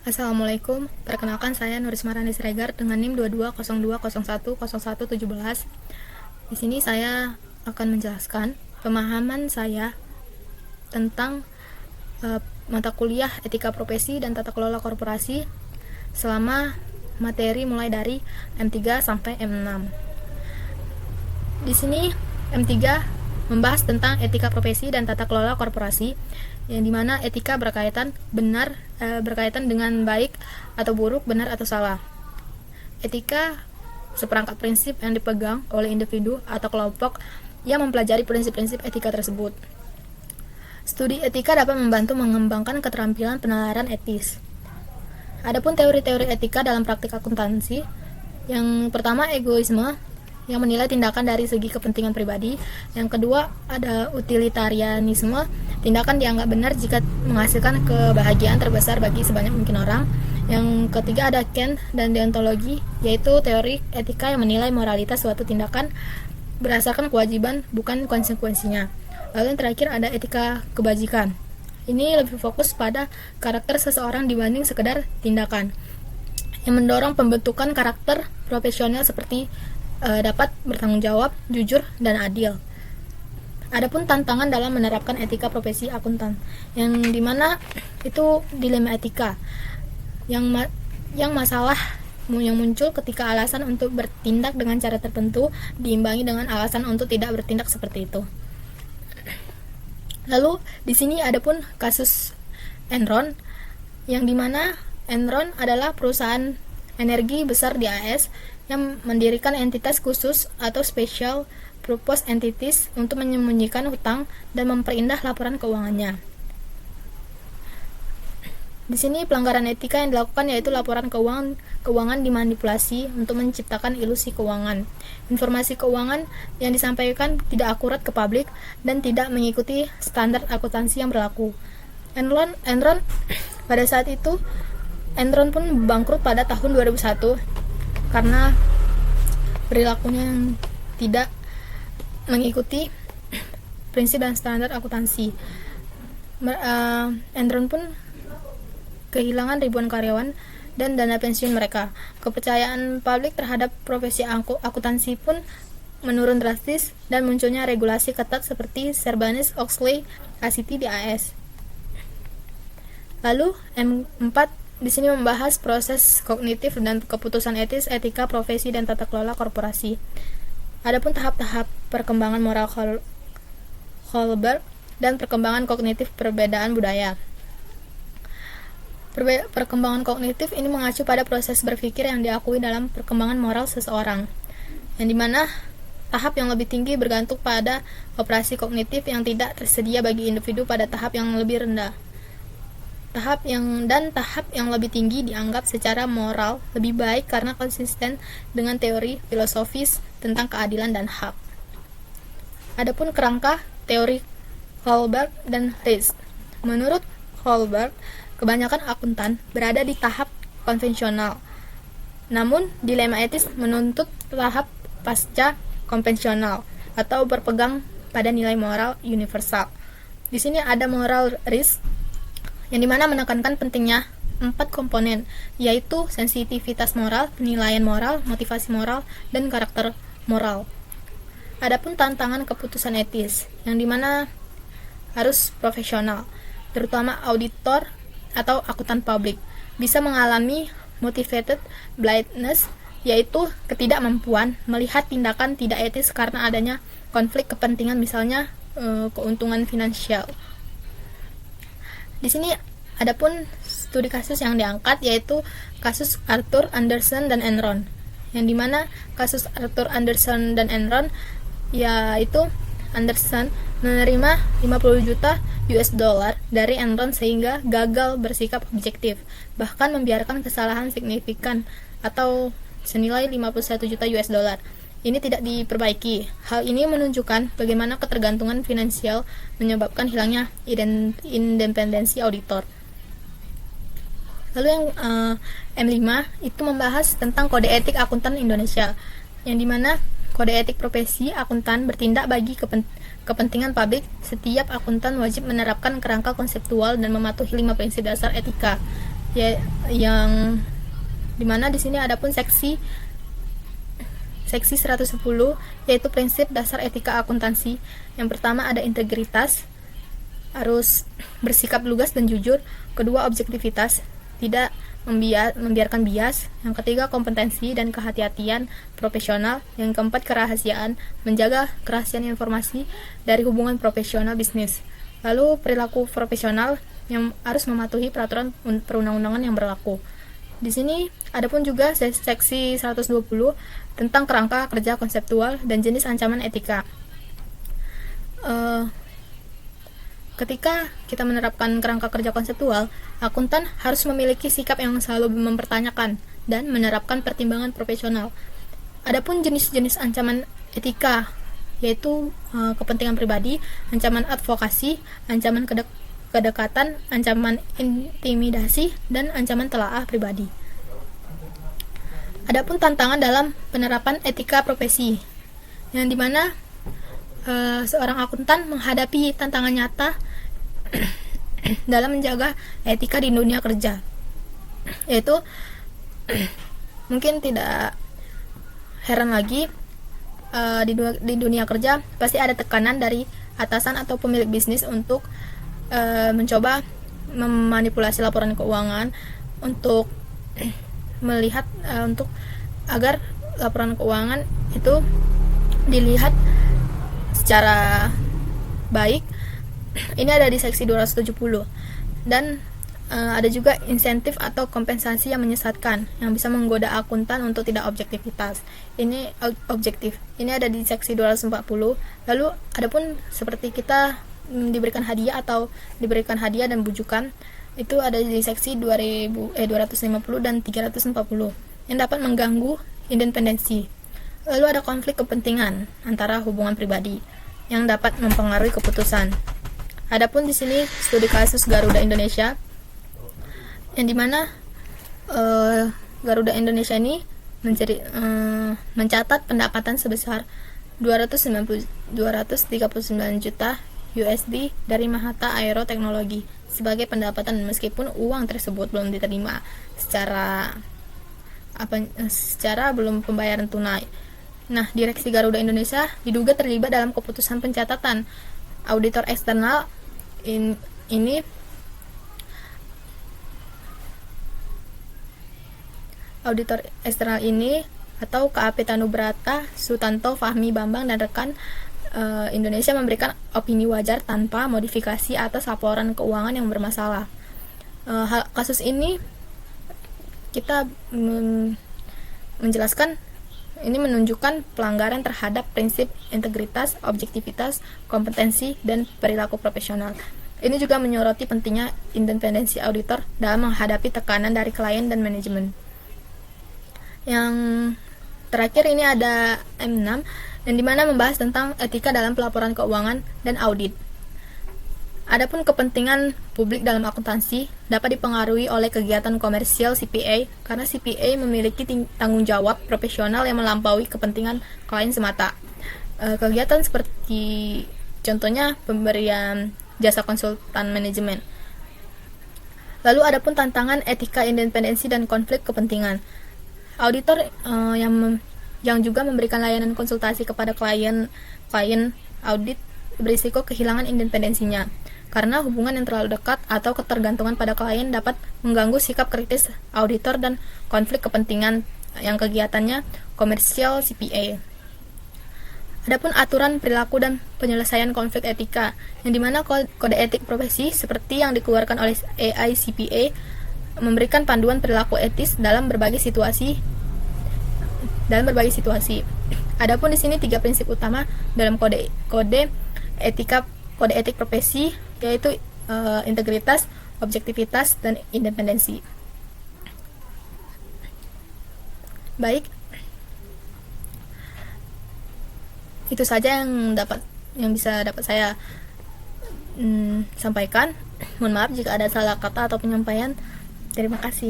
Assalamualaikum, perkenalkan saya Nurisma Rani Siregar dengan NIM 2202010117. Di sini saya akan menjelaskan pemahaman saya tentang mata kuliah Etika Profesi dan Tata Kelola Korporasi selama materi mulai dari M3 sampai M6. Di sini M3 membahas tentang etika profesi dan tata kelola korporasi, yang dimana etika berkaitan dengan baik atau buruk, benar atau salah. Etika seperangkat prinsip yang dipegang oleh individu atau kelompok yang mempelajari prinsip-prinsip etika tersebut. Studi etika dapat membantu mengembangkan keterampilan penalaran etis. Adapun teori-teori etika dalam praktik akuntansi, yang pertama egoisme, yang menilai tindakan dari segi kepentingan pribadi. Yang kedua ada utilitarianisme, tindakan dianggap benar jika menghasilkan kebahagiaan terbesar bagi sebanyak mungkin orang. Yang ketiga ada Kant dan deontologi, yaitu teori etika yang menilai moralitas suatu tindakan berdasarkan kewajiban bukan konsekuensinya. Lalu yang terakhir ada etika kebajikan. Ini lebih fokus pada karakter seseorang dibanding sekedar tindakan, yang mendorong pembentukan karakter profesional seperti dapat bertanggung jawab, jujur, dan adil. Adapun tantangan dalam menerapkan etika profesi akuntan, yang dimana itu dilema etika, yang masalah yang muncul ketika alasan untuk bertindak dengan cara tertentu diimbangi dengan alasan untuk tidak bertindak seperti itu. Lalu di sini adapun kasus Enron, yang dimana Enron adalah perusahaan energi besar di AS yang mendirikan entitas khusus atau special purpose entities untuk menyembunyikan hutang dan memperindah laporan keuangannya. Di sini pelanggaran etika yang dilakukan yaitu laporan keuangan dimanipulasi untuk menciptakan ilusi keuangan. Informasi keuangan yang disampaikan tidak akurat ke publik dan tidak mengikuti standar akuntansi yang berlaku. Enron pada saat itu Enron pun bangkrut pada tahun 2001 karena perilakunya yang tidak mengikuti prinsip dan standar akuntansi. Enron pun kehilangan ribuan karyawan dan dana pensiun mereka. Kepercayaan publik terhadap profesi akuntansi pun menurun drastis dan munculnya regulasi ketat seperti Sarbanes-Oxley ACT di AS. Lalu M4 di sini membahas proses kognitif dan keputusan etis, etika profesi dan tata kelola korporasi. Adapun tahap-tahap perkembangan moral Kohlberg dan perkembangan kognitif perbedaan budaya. Perkembangan kognitif ini mengacu pada proses berpikir yang diakui dalam perkembangan moral seseorang, yang dimana tahap yang lebih tinggi bergantung pada operasi kognitif yang tidak tersedia bagi individu pada tahap yang lebih rendah. Tahap yang lebih tinggi dianggap secara moral lebih baik karena konsisten dengan teori filosofis tentang keadilan dan hak. Adapun kerangka teori Kohlberg dan Ries. Menurut Kohlberg, kebanyakan akuntan berada di tahap konvensional. Namun, dilema etis menuntut tahap pasca konvensional atau berpegang pada nilai moral universal. Di sini ada moral Ries, yang dimana menekankan pentingnya 4 komponen, yaitu sensitivitas moral, penilaian moral, motivasi moral, dan karakter moral. Adapun tantangan keputusan etis, yang dimana harus profesional, terutama auditor atau akuntan publik, bisa mengalami motivated blindness, yaitu ketidakmampuan melihat tindakan tidak etis karena adanya konflik kepentingan, misalnya keuntungan finansial. Di sini adapun studi kasus yang diangkat yaitu kasus Arthur Andersen dan Enron, yang dimana kasus Arthur Andersen dan Enron yaitu Andersen menerima 50 juta US dollar dari Enron sehingga gagal bersikap objektif, bahkan membiarkan kesalahan signifikan atau senilai 51 juta US dollar. Ini tidak diperbaiki. Hal ini menunjukkan bagaimana ketergantungan finansial menyebabkan hilangnya independensi auditor. Lalu yang M5 itu membahas tentang kode etik akuntan Indonesia, yang dimana kode etik profesi akuntan bertindak bagi kepentingan publik. Setiap akuntan wajib menerapkan kerangka konseptual dan mematuhi 5 prinsip dasar etika. yang dimana di sini ada pun seksi 110, yaitu prinsip dasar etika akuntansi. Yang pertama ada integritas, harus bersikap lugas dan jujur. Kedua, objektivitas, tidak membiarkan bias. Yang ketiga, kompetensi dan kehati-hatian profesional. Yang keempat, kerahasiaan, menjaga kerahasiaan informasi dari hubungan profesional bisnis. Lalu perilaku profesional yang harus mematuhi peraturan perundang-undangan yang berlaku. Di sini ada pun juga seksi 120 tentang kerangka kerja konseptual dan jenis ancaman etika. Ketika kita menerapkan kerangka kerja konseptual, akuntan harus memiliki sikap yang selalu mempertanyakan dan menerapkan pertimbangan profesional. Adapun jenis-jenis ancaman etika, yaitu kepentingan pribadi, ancaman advokasi, ancaman kedekatan, ancaman intimidasi, dan ancaman telaah pribadi. Adapun tantangan dalam penerapan etika profesi, yang dimana seorang akuntan menghadapi tantangan nyata dalam menjaga etika di dunia kerja, yaitu mungkin tidak heran lagi di dunia kerja pasti ada tekanan dari atasan atau pemilik bisnis untuk mencoba memanipulasi laporan keuangan untuk melihat untuk agar laporan keuangan itu dilihat secara baik. Ini ada di seksi 270. Dan ada juga insentif atau kompensasi yang menyesatkan yang bisa menggoda akuntan untuk tidak objektivitas. Ini objektif. Ini ada di seksi 240. Lalu adapun seperti kita diberikan hadiah atau diberikan hadiah dan bujukan, itu ada di seksi 250 dan 340 yang dapat mengganggu independensi. Lalu ada konflik kepentingan antara hubungan pribadi yang dapat mempengaruhi keputusan. Adapun di sini studi kasus Garuda Indonesia, yang dimana Garuda Indonesia ini mencatat pendapatan sebesar 239 juta USD dari Mahata Aero Teknologi sebagai pendapatan, meskipun uang tersebut belum diterima secara belum pembayaran tunai. Nah, direksi Garuda Indonesia diduga terlibat dalam keputusan pencatatan. Auditor eksternal ini atau KAP Tanubrata, Sutanto, Fahmi Bambang, dan rekan Indonesia memberikan opini wajar tanpa modifikasi atas laporan keuangan yang bermasalah. Kasus ini kita menjelaskan ini menunjukkan pelanggaran terhadap prinsip integritas, objektivitas, kompetensi, dan perilaku profesional. Ini juga menyoroti pentingnya independensi auditor dalam menghadapi tekanan dari klien dan manajemen. Yang terakhir ini ada M6, yang dimana membahas tentang etika dalam pelaporan keuangan dan audit. Adapun kepentingan publik dalam akuntansi dapat dipengaruhi oleh kegiatan komersial CPA, karena CPA memiliki tanggung jawab profesional yang melampaui kepentingan klien semata. Kegiatan seperti contohnya pemberian jasa konsultan manajemen. Lalu adapun tantangan etika independensi dan konflik kepentingan. Auditor yang juga memberikan layanan konsultasi kepada klien audit berisiko kehilangan independensinya, karena hubungan yang terlalu dekat atau ketergantungan pada klien dapat mengganggu sikap kritis auditor dan konflik kepentingan yang kegiatannya komersial CPA. Adapun aturan perilaku dan penyelesaian konflik etika, yang dimana kode etik profesi seperti yang dikeluarkan oleh AICPA memberikan panduan perilaku etis dalam berbagai situasi. Adapun di sini 3 prinsip utama dalam kode etik profesi, yaitu integritas, objektivitas, dan independensi. Baik, itu saja yang bisa dapat saya sampaikan. Mohon maaf jika ada salah kata atau penyampaian. Terima kasih.